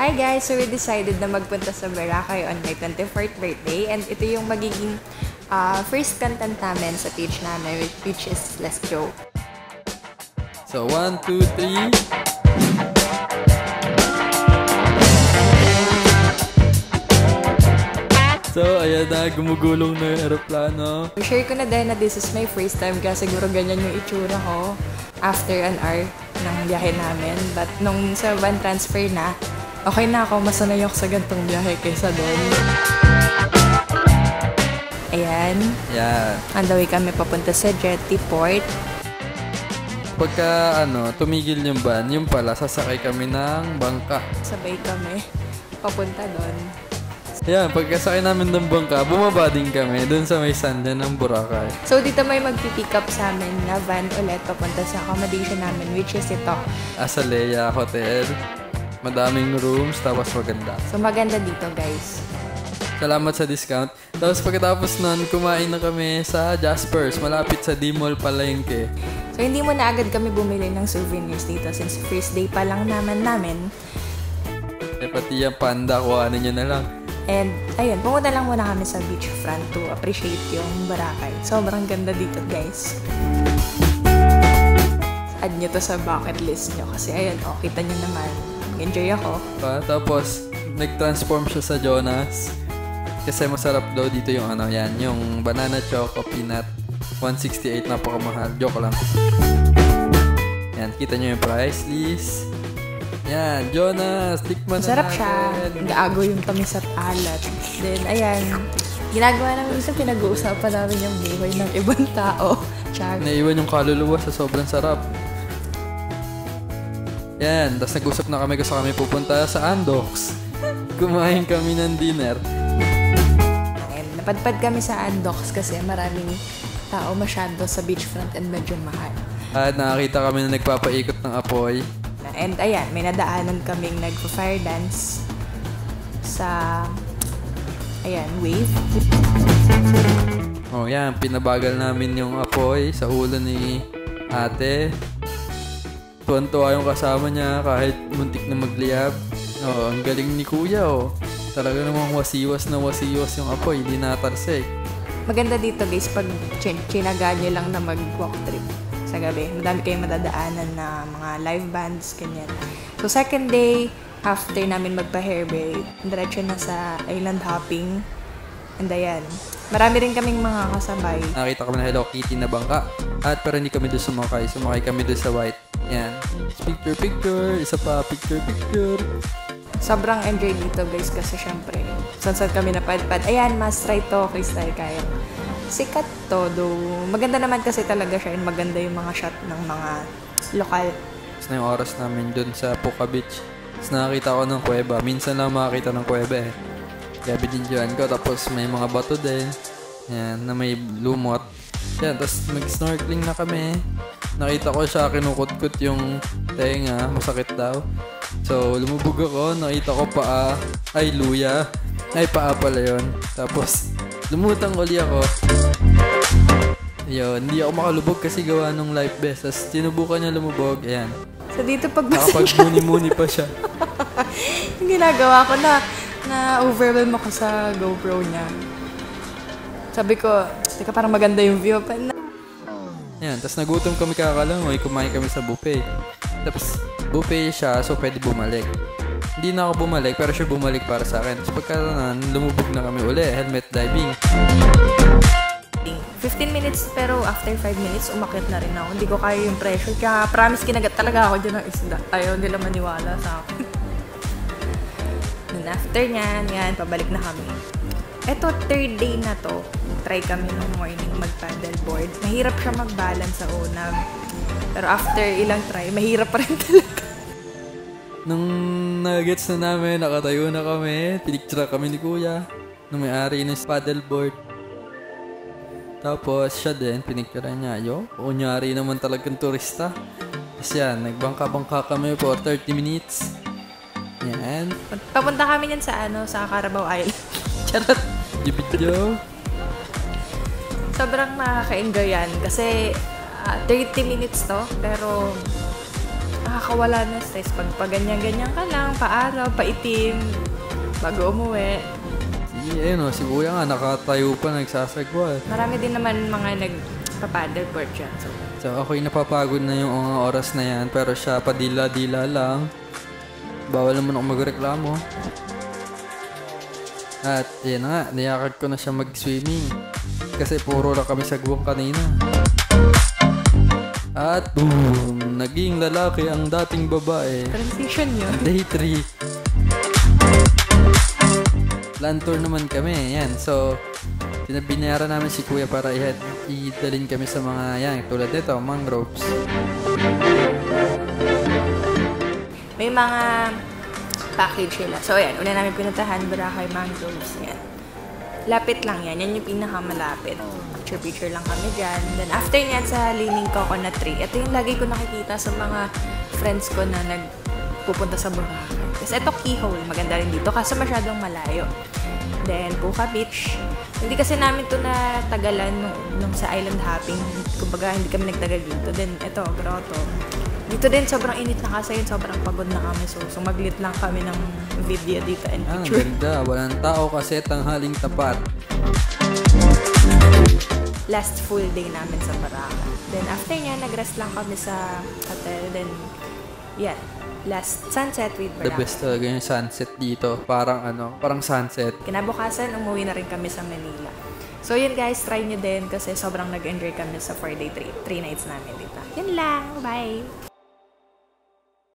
Hi guys! So we decided na magpunta sa Boracay on my 24th birthday and ito yung magiging first content namin sa page namin which is Let's Go. So 1, 2, 3. So ayan na, gumugulong na yung aeroplano. Share ko na din na this is my first time kaya siguro ganyan yung itsura ko after an hour ng biyahe namin. But nung sa van transfer na, okay na ako, masanay ako sa gantong biyahe kaysa doon. Ayan. Yeah. On the way kami papunta sa Jetty Port. Pagka tumigil yung van, yung pala, sasakay kami ng bangka. Sabay kami papunta doon. Ayan, pagkasakay namin ng bangka, bumaba din kami doon sa may sanda ng Boracay. So dito may magpipick up sa amin na van ulit papunta sa accommodation namin which is ito. Azalea Hotel. Madaming rooms, tapos maganda. So maganda dito guys. Salamat sa discount. Tapos pagkatapos nun, kumain na kami sa Jasper's, malapit sa D-Mall Palengke. So hindi mo na agad kami bumili ng souvenirs dito since first day pa lang namin. Pati yung panda, kuhanin nyo na lang. And ayun, pumunta lang muna kami sa beachfront to appreciate yung Boracay. Sobrang ganda dito guys. Add nyo to sa bucket list nyo kasi ayun, kita nyo naman. Enjoy ako. Tapos, nag-transform siya sa Jonas. Kasi masarap daw dito yung yung banana choco peanut. 168, napakamahal. Joke lang. Yan, kita nyo yung price list. Yan, Jonas, tikman na masarap natin. Siya. Gaago yung tamis at alat. Then, ayan. Ginagawa namin isa, pinag-uusapan namin yung buhay ng ibang tao. Char. Naiwan yung kaluluwa sa sobrang sarap. Yan, tapos nag-usap na kami kasi kami pupunta sa Andox. Kumain kami ng dinner. And napadpad kami sa Andox kasi maraming tao masyado sa beachfront and medyo mahal. At nakakita kami na nagpapaikot ng apoy. And ayan, may nadaanan kaming nagpa-fire dance sa wave. Oh, yan, pinabagal namin yung apoy sa ulo ni ate. Tuwan-tuwa yung kasama niya kahit muntik na magliyab. Oh, ang galing ni kuya, oh. Talaga namang wasiwas na wasiwas yung apoy, hindi natalsik. Maganda dito guys pag chinaga nyo lang na mag-walk trip sa gabi. Madami kayong madadaanan na mga live bands, ganyan. So, second day, after namin magpa-hair break, diretso na sa island hopping. And ayan, marami rin kaming mga kasabay. Nakita kami na Hello Kitty na bangka. At pero hindi kami doon sumakay. Sumakay kami doon sa white. Yan. Picture. Isa pa, picture. Sobrang enjoy dito guys kasi syempre, saan kami napadpad. Ayan, must try to, Crystal Kayak. Sikat to, though. Maganda naman kasi talaga siya and maganda yung mga shot ng mga lokal. Tapos na yung oras namin dun sa Puka Beach. Tapos nakakita ko ng kuweba. Minsan lang makakita ng kuweba eh. Kaya binidyoan ko. Tapos may mga bato din. Yan, na may lumot. Yan, tapos mag-snorkeling na kami. Nakita ko siya, kinukut-kut yung tenga. Masakit daw. So, lumubog ako. Nakita ko paa. Ay, luya. Ay, paa pala yun. Tapos, lumutang uli ako. Ayun, hindi ako makalubog kasi gawa nung life vest. Tapos, sinubukan niya lumubog. Ayan. So, dito pagbasa nakapag-muni-muni pa siya. yung ginagawa ko na overwhelm ako sa GoPro niya. Sabi ko, teka parang maganda yung view. Ayan, tapos nagutom kami kakalangoy. Kumain kami sa buffet. Tapos, buffet siya, so pwede bumalik. Hindi na ako bumalik, pero siya bumalik para sa akin. So pagka lumubog na kami uli, helmet diving. 15 minutes, pero after 5 minutes, umakyat na rin ako. Hindi ko kaya yung pressure. Kaya promise, kinagat talaga ako dyan ng isda. Ayaw nila maniwala sa akin. Then after nyan, pabalik na kami. Eto, third day na to. Try kami nung morning mag-paddleboard. Mahirap siya mag-balance sa una. Pero after ilang try, mahirap pa rin talaga. Nung nagets na namin, nakatayo na kami. Pinicture kami ni kuya. Nung may-ari ng paddleboard. Tapos siya din, pinicture niya. Kunyari naman talagang turista. Tapos yan, nagbangka-bangka kami for 30 minutes. Yan. Papunta kami yan sa Carabao Island. Charot. Video. Sobrang nakaka-enjoy yan kasi 30 minutes to, pero nakakawala ng stress pag ganyan-ganyan ka lang, paaraw, paitim, bago umuwi. Si Kuya nga, nakatayo pa, nagsasagwa. Marami din naman mga nagpa-paddleboard dyan. So, ako'y napapagod na yung mga oras na yan, pero siya padila-dila lang. Bawal naman ako magreklamo. At yan nga, niyakad ko na siya mag-swimming. Kasi puro na kami sa guwang kanina. At boom! Naging lalaki ang dating babae. Transition yun. Day 3. Land tour naman kami. Yan. So, binayaran namin si Kuya para idalhin kami sa mga yan. Tulad nito, mangroves. May mga package sila. So, ayan. Una namin pinuntahan, Boracay Mangroves. Yan. Lapit lang yan. Yan yung pinakamalapit. Picture lang kami dyan. Then, after nyan sa Leaning Coconut Tree, ito yung lagi ko nakikita sa mga friends ko na nagpupunta sa Boracay. Kasi ito keyhole. Maganda rin dito kasi masyadong malayo. Then, Puka Beach. Hindi kasi namin ito natagalan nung sa island hopping. Kumbaga, hindi kami nagtagal dito. Then, ito, grotto. Dito din, sobrang init na kasi yun. Sobrang pagod na kami. So, sumaglit lang kami ng video dito and picture. Ganda. Walang tao kasi tanghaling tapat. Last full day namin sa Boracay. Then, after niya, nag-rest lang kami sa hotel. Then, yan. Last sunset with Boracay. The best talaga yung sunset dito. Parang sunset. Kinabukasan, umuwi na rin kami sa Manila. So, yun guys, try nyo din kasi sobrang nag-enjoy kami sa 4-day 3 nights namin dito. Yun lang. Bye!